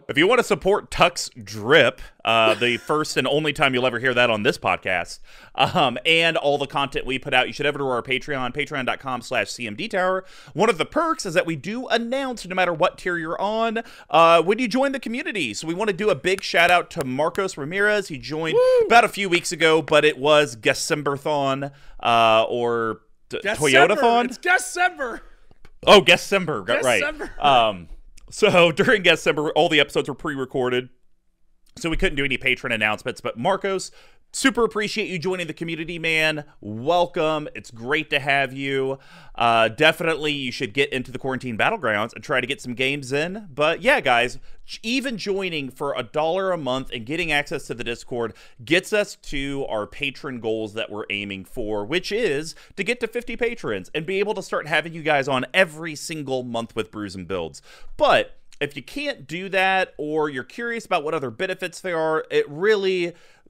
If you want to support Tuck's Drip, the first and only time you'll ever hear that on this podcast, and all the content we put out, you should head over to our Patreon, patreon.com/CMDTower. One of the perks is that we do announce, no matter what tier you're on, when you join the community. So we want to do a big shout out to Marcos Ramirez. He joined about a few weeks ago, but it was December-thon, or Toyota-thon. It's December. Oh, December, right. So during December, all the episodes were pre-recorded, so we couldn't do any patron announcements. But Marcos, super appreciate you joining the community, man. Welcome. It's great to have you. Definitely you should get into the Quarantine Battlegrounds and try to get some games in. But yeah, guys, even joining for $1 a month and getting access to the Discord gets us to our patron goals that we're aiming for, which is to get to 50 patrons and be able to start having you guys on every single month with Brews and Builds. But if you can't do that, or you're curious about what other benefits there are,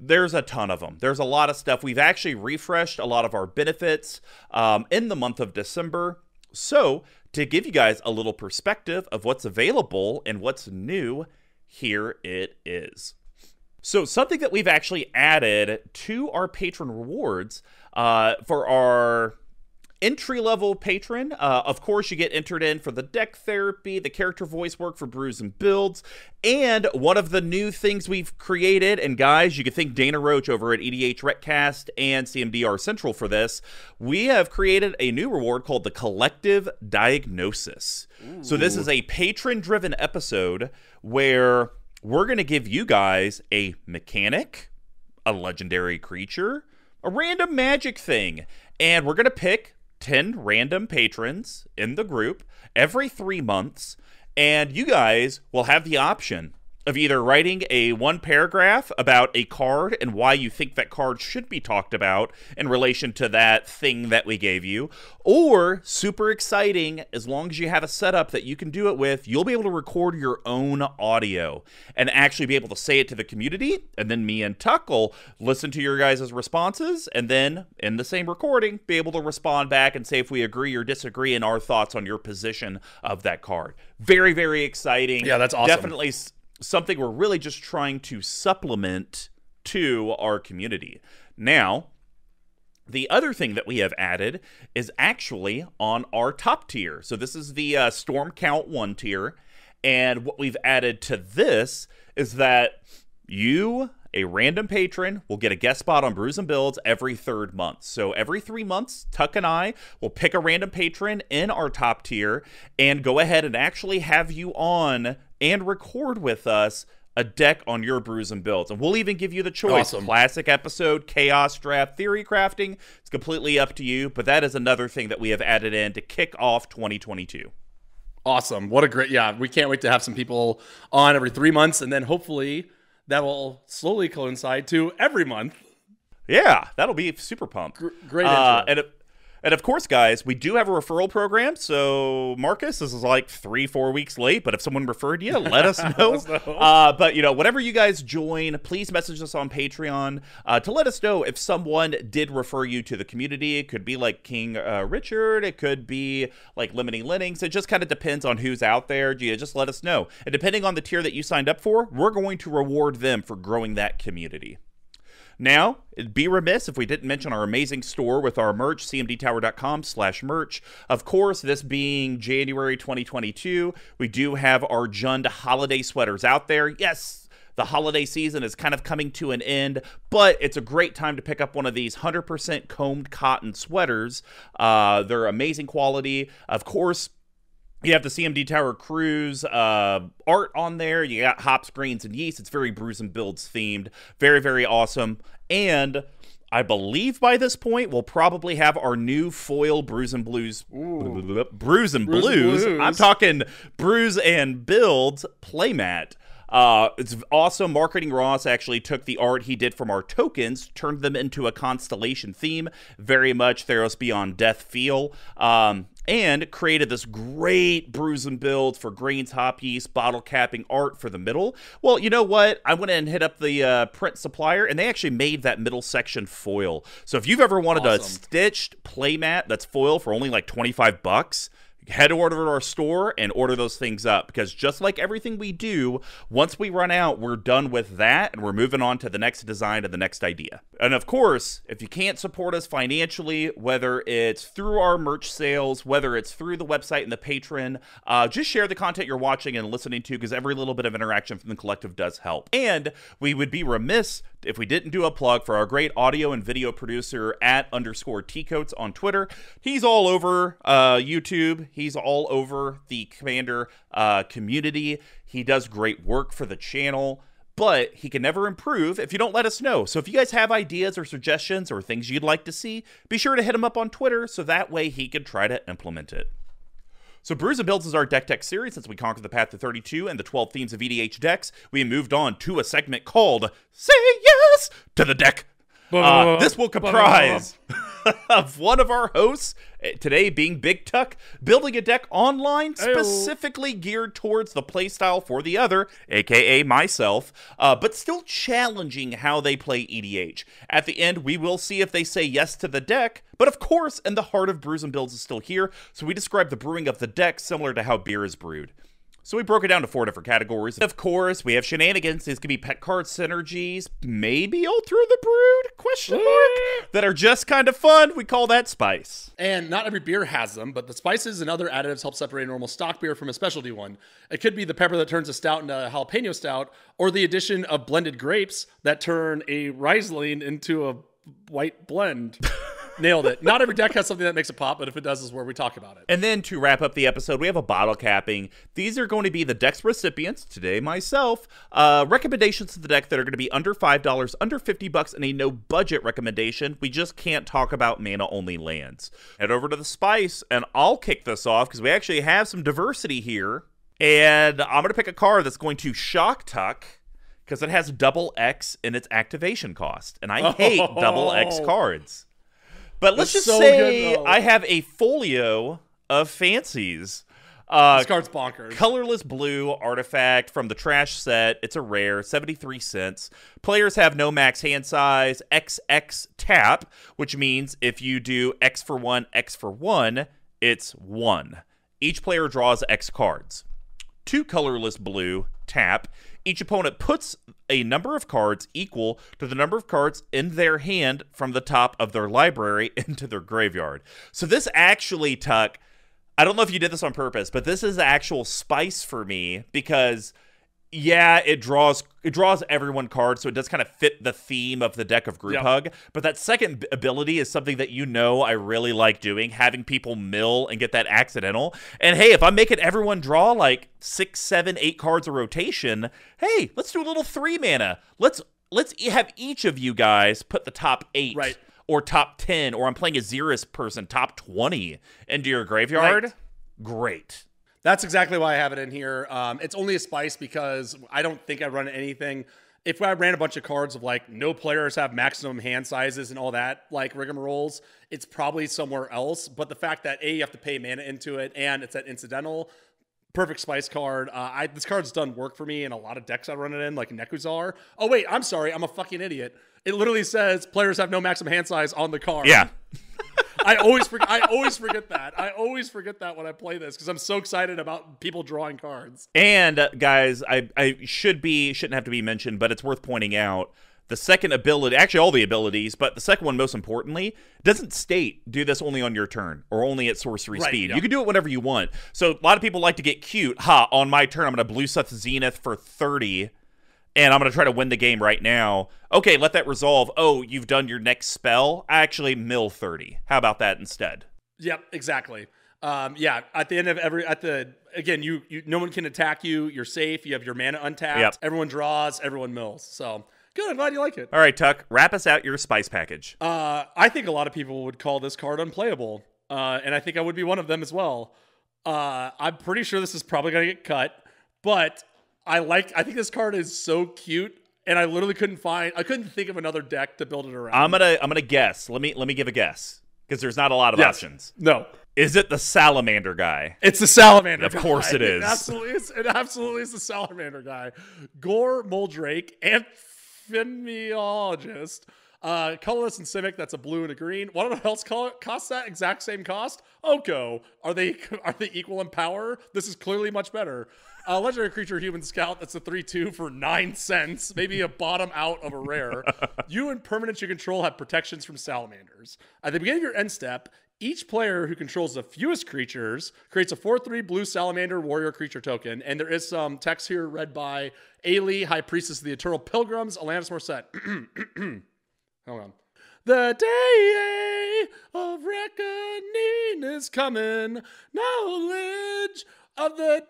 there's a ton of them. There's a lot of stuff. We've actually refreshed a lot of our benefits in the month of December. So to give you guys a little perspective of what's available and what's new, here it is. So something that we've actually added to our Patron Rewards for our entry-level patron, of course, you get entered in for the deck therapy, the character voice work for Brews and Builds, and one of the new things we've created, and guys, you can thank Dana Roach over at EDH Retcast and CMDR Central for this, we have created a new reward called the Collective Diagnosis. Ooh. So this is a patron-driven episode where we're going to give you guys a mechanic, a legendary creature, a random magic thing, and we're going to pick 10 random patrons in the group every 3 months, and you guys will have the option of either writing a 1 paragraph about a card and why you think that card should be talked about in relation to that thing that we gave you, or super exciting, as long as you have a setup that you can do it with, you'll be able to record your own audio and actually be able to say it to the community, and then me and Tuck will listen to your guys' responses, and then in the same recording be able to respond back and say if we agree or disagree in our thoughts on your position of that card. Very, very exciting. Yeah, that's awesome. Definitely something we're really just trying to supplement to our community. Now, the other thing that we have added is actually on our top tier. So this is the Storm Count 1 tier. And what we've added to this is that you, a random patron, will get a guest spot on Brews and Builds every 3rd month. So every 3 months, Tuck and I will pick a random patron in our top tier and go ahead and actually have you on and record with us a deck on your Brews and Builds. And we'll even give you the choice. Awesome. Classic episode, chaos draft, theory crafting. It's completely up to you, but that is another thing that we have added in to kick off 2022. Awesome. What a great, we can't wait to have some people on every 3 months, and then hopefully that will slowly coincide to every month. Yeah, that'll be super pumped. Great intro. And of course, guys, we do have a referral program. So, Marcus, this is like 3-4 weeks late, but if someone referred you, let us know. But, whenever you guys join, please message us on Patreon to let us know if someone did refer you to the community. It could be like King Richard. It could be like Lemony Lennings. It just kind of depends on who's out there. Just let us know. And depending on the tier that you signed up for, we're going to reward them for growing that community. Now, it'd be remiss if we didn't mention our amazing store with our merch, cmdtower.com/merch. Of course, this being January 2022, we do have our Jund holiday sweaters out there. Yes, the holiday season is kind of coming to an end, but it's a great time to pick up one of these 100% combed cotton sweaters. They're amazing quality. Of course, you have the CMD Tower Cruise art on there. You got hops, grains, and yeast. It's very Brews and Builds themed. Very, very awesome. And I believe by this point, we'll probably have our new foil Brews and Blues. Brews and Blues. I'm talking Brews and Builds playmat. It's awesome. Marketing Ross actually took the art he did from our tokens, turned them into a constellation theme. Very much Theros Beyond Death feel. And created this great Brews and Builds for grains, hop, yeast, bottle capping art for the middle. Well, you know what? I went and hit up the print supplier, and they actually made that middle section foil. So if you've ever wanted a stitched playmat that's foil for only like $25, head over to our store and order those things up, because just like everything we do, once we run out, we're done with that and we're moving on to the next design and the next idea. And of course, if you can't support us financially, whether it's through our merch sales, whether it's through the website and the Patron, just share the content you're watching and listening to, because every little bit of interaction from the collective does help. And we would be remiss if we didn't do a plug for our great audio and video producer @_tcoats on Twitter. He's all over YouTube. He's all over the Commander community. He does great work for the channel, but he can never improve if you don't let us know. So if you guys have ideas or suggestions or things you'd like to see, be sure to hit him up on Twitter so that way he can try to implement it. So Brews and Builds is our deck tech series. Since we conquered the path to 32 and the 12 themes of EDH decks, we moved on to a segment called Say Yes to the Deck. This will comprise of one of our hosts, today being BigTuck, building a deck online specifically geared towards the playstyle for the other, aka myself, but still challenging how they play EDH. At the end, we will see if they say yes to the deck, but of course, and the heart of Brews and Builds is still here, so we describe the brewing of the deck similar to how beer is brewed. So we broke it down to 4 different categories. Of course, we have shenanigans. These could be pet card synergies, maybe all through the brood, question mark, that are just kind of fun. We call that spice. And not every beer has them, but the spices and other additives help separate a normal stock beer from a specialty one. It could be the pepper that turns a stout into a jalapeno stout, or the addition of blended grapes that turn a Riesling into a white blend. Nailed it. Not every deck has something that makes it pop, but if it does, is where we talk about it. And then to wrap up the episode, we have a bottle capping. These are going to be the deck's recipients, today myself, recommendations to the deck that are going to be under $5, under $50, and a no-budget recommendation. We just can't talk about mana-only lands. Head over to the spice, and I'll kick this off, because we actually have some diversity here. And I'm going to pick a card that's going to shock Tuck, because it has double X in its activation cost. And I hate double X cards. But let's just say I have a folio of fancies. This card's bonkers. Colorless blue artifact from the trash set. It's a rare, 73 cents. Players have no max hand size, XX tap, which means if you do X for 1, X for 1, it's 1. Each player draws X cards. 2 colorless blue, tap. Each opponent puts a number of cards equal to the number of cards in their hand from the top of their library into their graveyard. So this actually, Tuck, I don't know if you did this on purpose, but this is actual spice for me because, yeah, it draws everyone cards, so it does kind of fit the theme of the deck of Group Hug. But that second ability is something that I really like doing, having people mill and get that accidental. And hey, if I'm making everyone draw like 6, 7, 8 cards a rotation, hey, let's do a little 3 mana. Let's have each of you guys put the top 8. Right. Or top 10, or I'm playing a Xerus person, top 20 into your graveyard. Right. Great. That's exactly why I have it in here. It's only a spice because I don't think I run anything. If I ran a bunch of cards of like no players have maximum hand sizes and all that like rigmaroles, it's probably somewhere else. But the fact that you have to pay mana into it and it's an incidental, perfect spice card. This card's done work for me in a lot of decks I run it in, like Nekuzar. Oh wait, I'm sorry, I'm a fucking idiot. It literally says players have no maximum hand size on the card. Yeah. I always forget that. I always forget that when I play this because I'm so excited about people drawing cards. And guys, I shouldn't have to be mentioned, but it's worth pointing out the second ability, actually all the abilities, but the second one most importantly, doesn't state do this only on your turn or only at sorcery speed. Yeah. You can do it whenever you want. So a lot of people like to get cute. On my turn, I'm going to Blue Seth Zenith for 30. And I'm going to try to win the game right now. Okay, let that resolve. Oh, you've done your next spell? I actually mill 30. How about that instead? Yep, exactly. Yeah, at the end of again, you no one can attack you. You're safe. You have your mana untapped. Yep. Everyone draws. Everyone mills. So good. I'm glad you like it. All right, Tuck, wrap us out your spice package. I think a lot of people would call this card unplayable. And I think I would be one of them as well. I'm pretty sure this is probably going to get cut. But I think this card is so cute, and I literally couldn't think of another deck to build it around. I'm gonna guess. Let me give a guess because there's not a lot of options. No, is it the Salamander guy? It's the Salamander. Of course, it is. It absolutely is the Salamander guy. Gore Moldrake, Amphimiologist. Colorless and Civic, that's a blue and a green. What else costs that exact same cost? Oko. Are they equal in power? This is clearly much better. Legendary Creature Human Scout, that's a 3/2 for 9 cents. Maybe a bottom out of a rare. You and permanents you control have protections from salamanders. At the beginning of your end step, each player who controls the fewest creatures creates a 4/3 blue salamander warrior creature token. And there is some text here read by Ailey, High Priestess of the Eternal Pilgrims, Alanis Morissette. Hold on. The day of reckoning is coming. Knowledge of the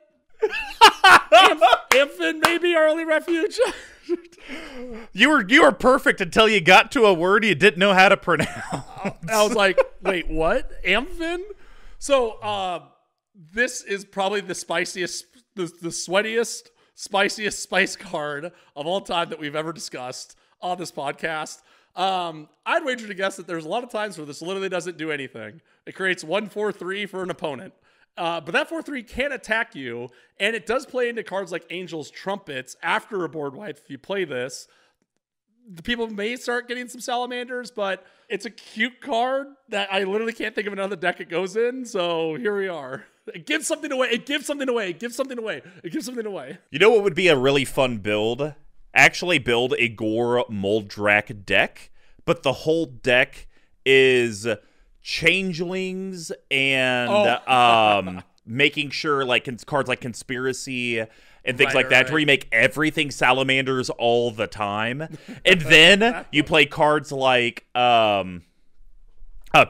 infant maybe early refuge. You were perfect until you got to a word you didn't know how to pronounce. I was like, wait, what? Amphin? So this is probably the spiciest, the sweatiest, spiciest spice card of all time that we've ever discussed on this podcast. I'd wager to guess that there's a lot of times where this literally doesn't do anything. It creates 1/4/3 for an opponent. But that 4/3 can attack you, and it does play into cards like Angel's Trumpets after a board wipe. If you play this, the people may start getting some salamanders, but it's a cute card that I literally can't think of another deck it goes in, so here we are. It gives something away, it gives something away, it gives something away, it gives something away. You know what would be a really fun build? Actually build a Gore Moldrak deck, but the whole deck is changelings and making sure like cards like Conspiracy and things like that, where you make everything salamanders all the time. And then you play cards like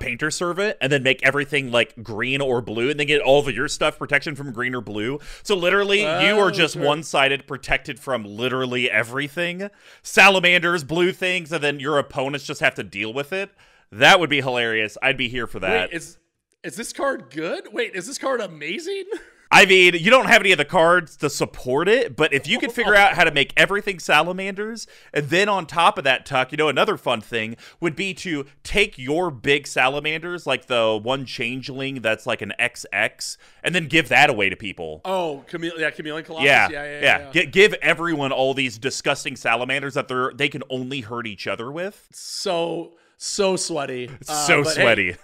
Painter Servant, and then make everything like green or blue, and then get all of your stuff protection from green or blue. So literally, you are just one-sided, protected from literally everything. Salamanders, blue things, and then your opponents just have to deal with it. That would be hilarious. I'd be here for that. Wait, is this card good? Wait, is this card amazing? I mean, you don't have any of the cards to support it, but if you could figure out how to make everything salamanders, and then on top of that, Tuck, another fun thing would be to take your big salamanders, like the one changeling that's like an XX, and then give that away to people. Oh, Chameleon Colossus? Yeah. Give everyone all these disgusting salamanders that they can only hurt each other with. So sweaty. Sweaty. Hey,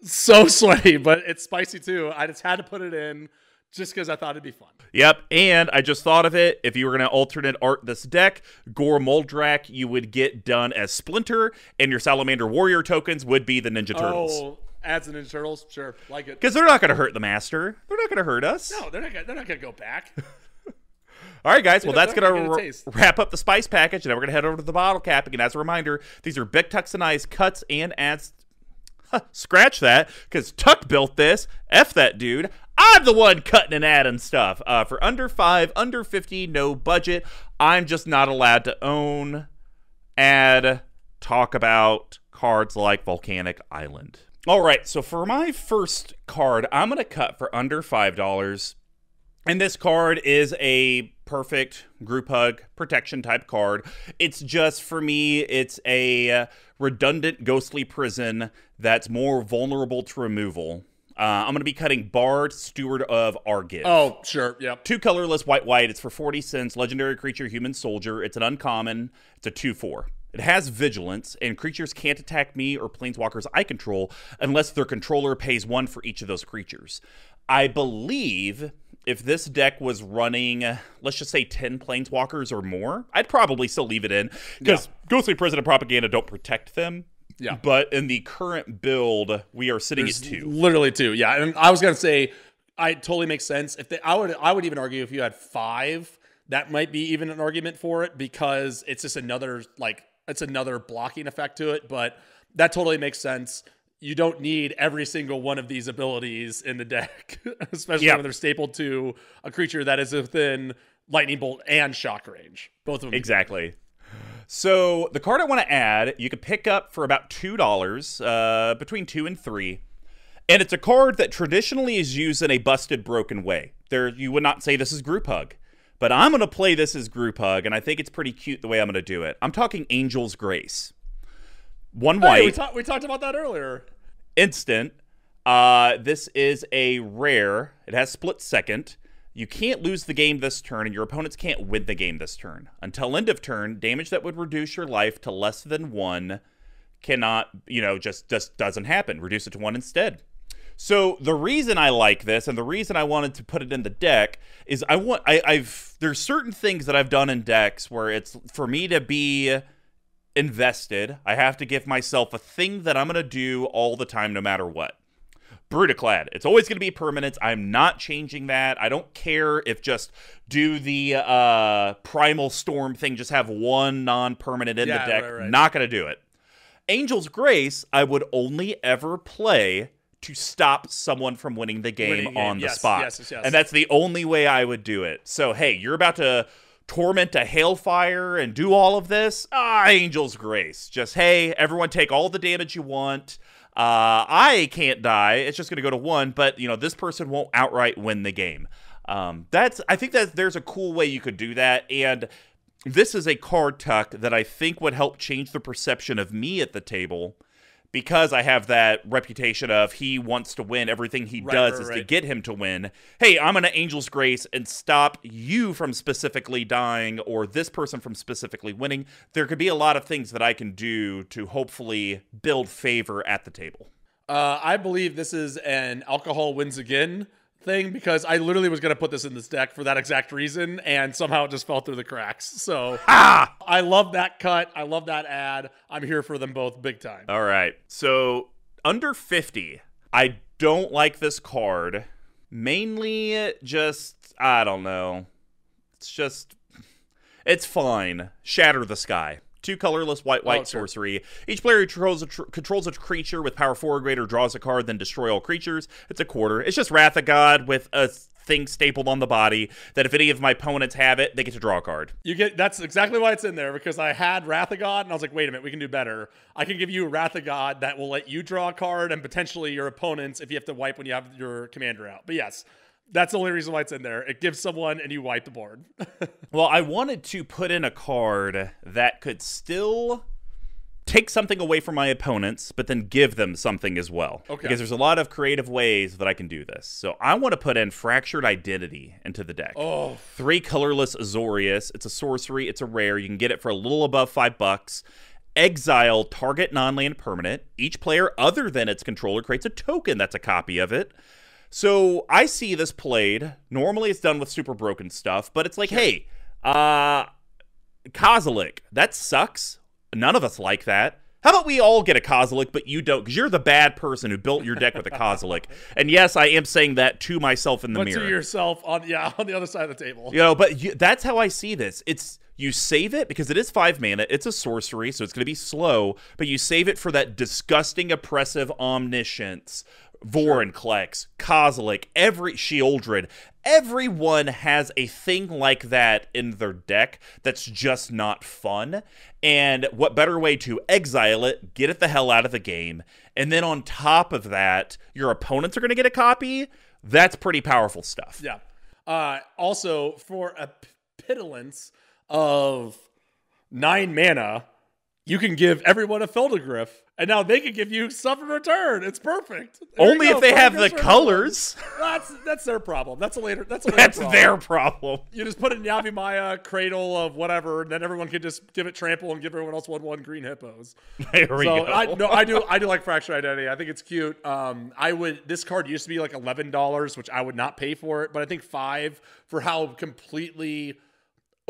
so sweaty, but it's spicy too. I just had to put it in just because I thought it'd be fun. Yep, and I just thought of it. If you were going to alternate art this deck, Gore Moldrak, you would get done as Splinter, and your Salamander Warrior tokens would be the Ninja Turtles. Oh, adds the Ninja Turtles? Sure, like it. Because they're not going to hurt the Master. They're not going to hurt us. No, they're not going to go back. All right, guys. Well, that's going to wrap up the spice package, and then we're going to head over to the bottle capping. And as a reminder, these are BigTuck's and I's cuts and adds. Scratch that, because Tuck built this. F that dude. I'm the one cutting and adding stuff. For under 5, under 50, no budget. I'm just not allowed to own, add, talk about cards like Volcanic Island. All right, so for my first card, I'm going to cut for under $5. And this card is a perfect group hug protection type card. It's just, for me, it's a redundant ghostly prison that's more vulnerable to removal. I'm going to be cutting Bard, Steward of Argive. Oh, sure, yep. 2 colorless, white. It's for 40 cents. Legendary creature, human soldier. It's an uncommon. It's a 2/4. It has vigilance, and creatures can't attack me or planeswalkers I control unless their controller pays 1 for each of those creatures. I believe if this deck was running, let's just say 10 planeswalkers or more, I'd probably still leave it in, because Ghostly Prison and Propaganda don't protect them. Yeah. But in the current build, we are sitting at 2. Literally 2, yeah. And I was going to say, it totally makes sense. I would even argue if you had 5, that might be even an argument for it, because it's just another blocking effect to it. But that totally makes sense. You don't need every single one of these abilities in the deck, especially when they're stapled to a creature that is within Lightning Bolt and Shock range. Both of them. Exactly. So the card I want to add, you can pick up for about $2, between 2 and 3. And it's a card that traditionally is used in a busted, broken way. You would not say this is Group Hug. But I'm going to play this as Group Hug, and I think it's pretty cute the way I'm going to do it. I'm talking Angel's Grace. 1 white. We talked about that earlier. Instant. This is a rare. It has split second. You can't lose the game this turn, and your opponents can't win the game this turn. Until end of turn, damage that would reduce your life to less than 1 cannot, just doesn't happen. Reduce it to 1 instead. So the reason I like this, and the reason I wanted to put it in the deck, is there's certain things that I've done in decks where it's, for me to be invested, I have to give myself a thing that I'm going to do all the time no matter what. Brutaclad. It's always going to be permanent. I'm not changing that. I don't care if just do the Primal Storm thing, just have one non-permanent in the deck. Right. Not going to do it. Angel's Grace, I would only ever play to stop someone from winning the game on the spot. Yes. And that's the only way I would do it. So, hey, you're about to torment a Hailfire and do all of this? Angel's Grace. Just, hey, everyone take all the damage you want. I can't die. It's just going to go to 1, but this person won't outright win the game. I think that there's a cool way you could do that, and this is a card tuck that I think would help change the perception of me at the table, because I have that reputation of he wants to win. Everything he does is to get him to win. Hey, I'm going to Angel's Grace and stop you from specifically dying or this person from specifically winning. There could be a lot of things that I can do to hopefully build favor at the table. I believe this is an alcohol wins again thing, because I literally was going to put this in this deck for that exact reason, and somehow it just fell through the cracks. So I love that cut. I love that ad. I'm here for them both big time. All right. So under 50, I don't like this card. Mainly just, I don't know. It's fine. Shatter the Sky. 2 colorless white sorcery. Each player who controls a creature with power 4 or greater draws a card, then destroy all creatures. It's a quarter. It's just Wrath of God with a thing stapled on the body that if any of my opponents have it, they get to draw a card. That's exactly why it's in there, because I had Wrath of God and I was like, wait a minute, we can do better. I can give you a Wrath of God that will let you draw a card and potentially your opponents if you have to wipe when you have your commander out. But yes, that's the only reason why it's in there. It gives someone and you wipe the board. Well, I wanted to put in a card that could still take something away from my opponents, but then give them something as well. Okay. Because there's a lot of creative ways that I can do this. So I want to put in Fractured Identity into the deck. 3 colorless Azorius. It's a sorcery. It's a rare. You can get it for a little above $5. Exile target non-land permanent. Each player other than its controller creates a token that's a copy of it. So I see this played. Normally it's done with super broken stuff, but it's like, hey, Kozilek, that sucks. None of us like that. How about we all get a Kozilek, but you don't, because you're the bad person who built your deck with a Kozilek. And yes, I am saying that to myself in the mirror. But to yourself on the other side of the table. But that's how I see this. You save it because it is 5 mana. It's a sorcery, so it's going to be slow, but you save it for that disgusting, oppressive omniscience. Vorinclex, Kozilek, Sheoldred, everyone has a thing like that in their deck that's just not fun. And what better way to exile it, get it the hell out of the game, and then on top of that, your opponents are going to get a copy? That's pretty powerful stuff. Yeah. Also, for a pittance of 9 mana, you can give everyone a Phelddagrif, and now they can give you stuff in return. It's perfect. Only if they have the colors. That's their problem. That's their problem. You just put in Yavimaya, Cradle of whatever, and then everyone can just give it Trample and give everyone else 1/1 green hippos. There we go. I do like Fractured Identity. I think it's cute. This card used to be like $11, which I would not pay for it, but I think $5 for how completely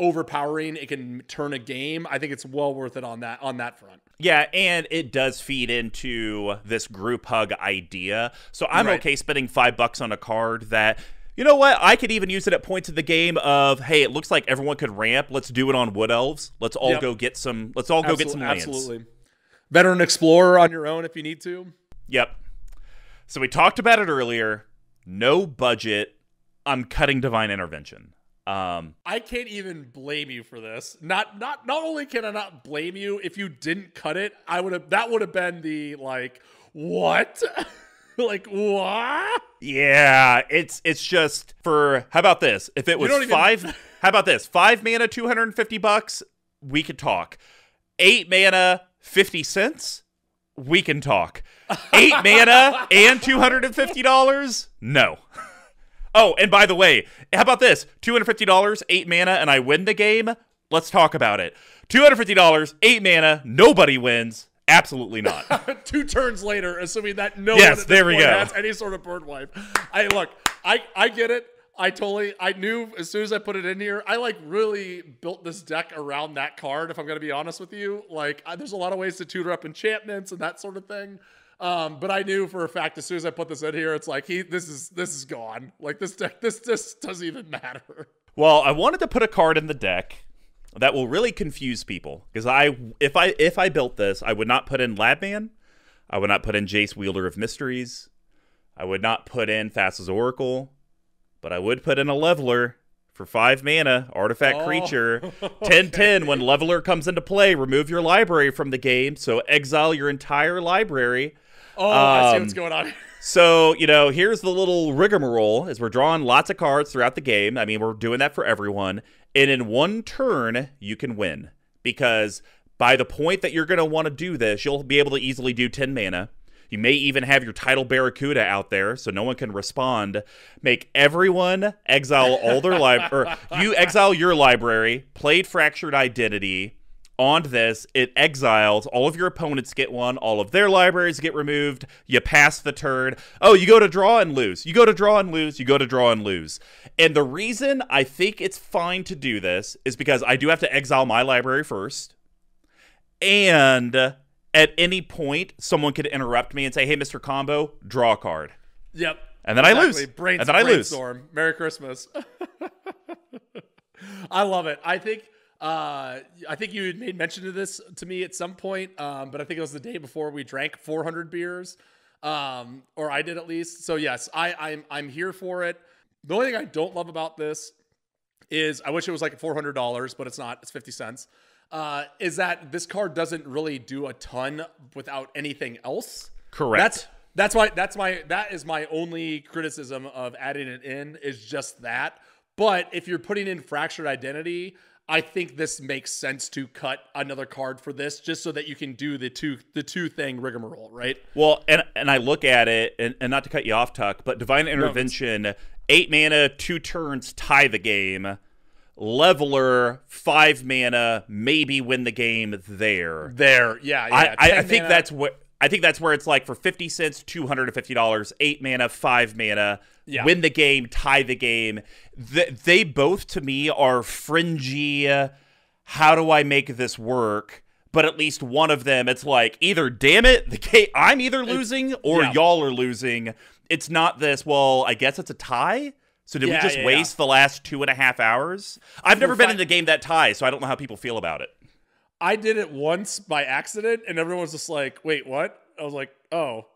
overpowering it can turn a game. I think it's well worth it on that front. Yeah, and it does feed into this group hug idea. So I'm okay spending $5 on a card that, you know what, I could even use it at points of the game of, hey, it looks like everyone could ramp. Let's do it on Wood Elves. Let's all go get some. Let's all go get some lands. Absolutely. Veteran Explorer on your own if you need to. Yep. So we talked about it earlier. No budget. I'm cutting Divine Intervention. I can't even blame you for this. Not only can I not blame you, if you didn't cut it, that would have been the like, what? Like, what? Yeah, it's just for, how about this? If it was how about this? 5 mana, $250, we could talk. 8 mana, 50 cents, we can talk. 8 mana and $250? No. Oh, and by the way, how about this? $250, 8 mana, and I win the game? Let's talk about it. $250, 8 mana, nobody wins. Absolutely not. 2 turns later, assuming that no yes, one at there this we point go. has any sort of bird wipe. I get it. I knew as soon as I put it in here, I like really built this deck around that card, if I'm going to be honest with you. Like, there's a lot of ways to tutor up enchantments and that sort of thing. But I knew for a fact as soon as I put this in here, it's like, this is gone. Like, this deck, this doesn't even matter. Well, I wanted to put a card in the deck that will really confuse people. Because if I built this, I would not put in Labman. I would not put in Jace, Wielder of Mysteries. I would not put in Thassa's Oracle. But I would put in a Leveler for 5 mana, artifact creature. 10/10, when Leveler comes into play, remove your library from the game, so exile your entire library. Oh, I see what's going on. So, here's the little rigmarole, is we're drawing lots of cards throughout the game. I mean, we're doing that for everyone. And in one turn, you can win. Because by the point that you're going to want to do this, you'll be able to easily do 10 mana. You may even have your Title Barracuda out there, so no one can respond. Make everyone exile all their library. You exile your library, played Fractured Identity. On this, it exiles. All of your opponents get one. All of their libraries get removed. You pass the turn. Oh, you go to draw and lose. You go to draw and lose. You go to draw and lose. And the reason I think it's fine to do this is because I do have to exile my library first. And at any point, someone could interrupt me and say, hey, Mr. Combo, draw a card. Yep. And then I lose. And then I lose. Brainstorm. Merry Christmas. I love it. I think you had made mention of this to me at some point, but I think it was the day before we drank 400 beers, or I did at least. So yes, I'm here for it. The only thing I don't love about this is I wish it was like $400, but it's not. It's 50 cents. Is that this card doesn't really do a ton without anything else. Correct. That is my only criticism of adding it in, is just that. But if you're putting in Fractured Identity, I think this makes sense to cut another card for this, just so that you can do the two thing rigmarole, right? Well, and I look at it, and not to cut you off, Tuck, but Divine Intervention, 8 mana, 2 turns, tie the game. Leveler, 5 mana, maybe win the game there. Yeah. I think that's where it's like for 50 cents, $250, 8 mana, 5 mana, win the game, tie the game. They both, to me, are fringy. How do I make this work? But at least one of them, it's like, either, damn it, I'm either losing or y'all are losing. It's not this, well, I guess it's a tie? So did we just waste the last 2.5 hours? I've never been in a game that ties, so I don't know how people feel about it. I did it once by accident, and everyone was just like, wait, what? I was like, oh,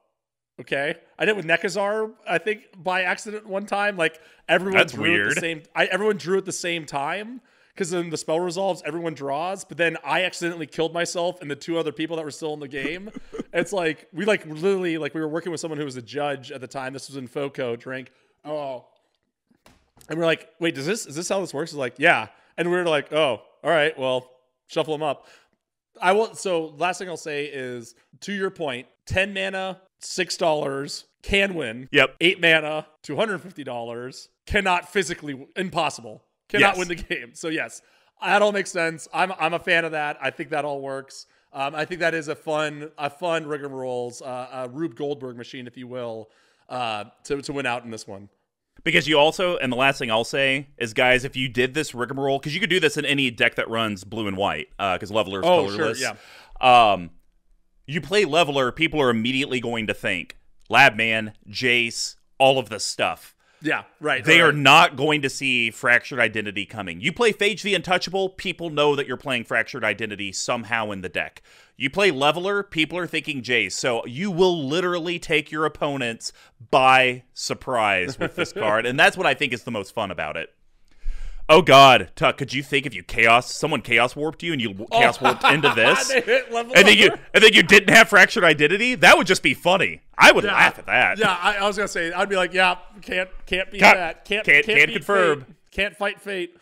okay. I did it with Nekazar, I think, by accident one time. Like, everyone drew at the same time, because then the spell resolves, everyone draws, but then I accidentally killed myself and the 2 other people that were still in the game. It's like, we literally, we were working with someone who was a judge at the time. This was in FOCO, drink. Oh. And we're like, wait, is this how this works? It's like, yeah. And we were like, oh, all right, well, shuffle them up. So last thing I'll say is, to your point, 10 mana, $6, can win. Yep. 8 mana, $250, cannot physically, impossible. Cannot win the game. So yes, that all makes sense. I'm a fan of that. I think that all works. I think that is a fun rigmaroles, a Rube Goldberg machine, if you will, to win out in this one. Because you also, and the last thing I'll say is, guys, if you did this rigmarole, because you could do this in any deck that runs blue and white, because Leveler is colorless. Sure, yeah. You play Leveler, people are immediately going to think Labman, Jace, all of this stuff. Yeah, right. They are not going to see Fractured Identity coming. You play Phage the Untouchable, people know that you're playing Fractured Identity somehow in the deck. You play Leveler, people are thinking Jace. So you will literally take your opponents by surprise with this card. And that's what I think is the most fun about it. Oh God, Tuck, could you think if someone chaos warped you and you chaos warped into this, and then you didn't have Fractured Identity? That would just be funny. I would laugh at that. Yeah, I was gonna say, I'd be like, yeah, can't beat that. Can't confirm. Fate. Can't fight fate.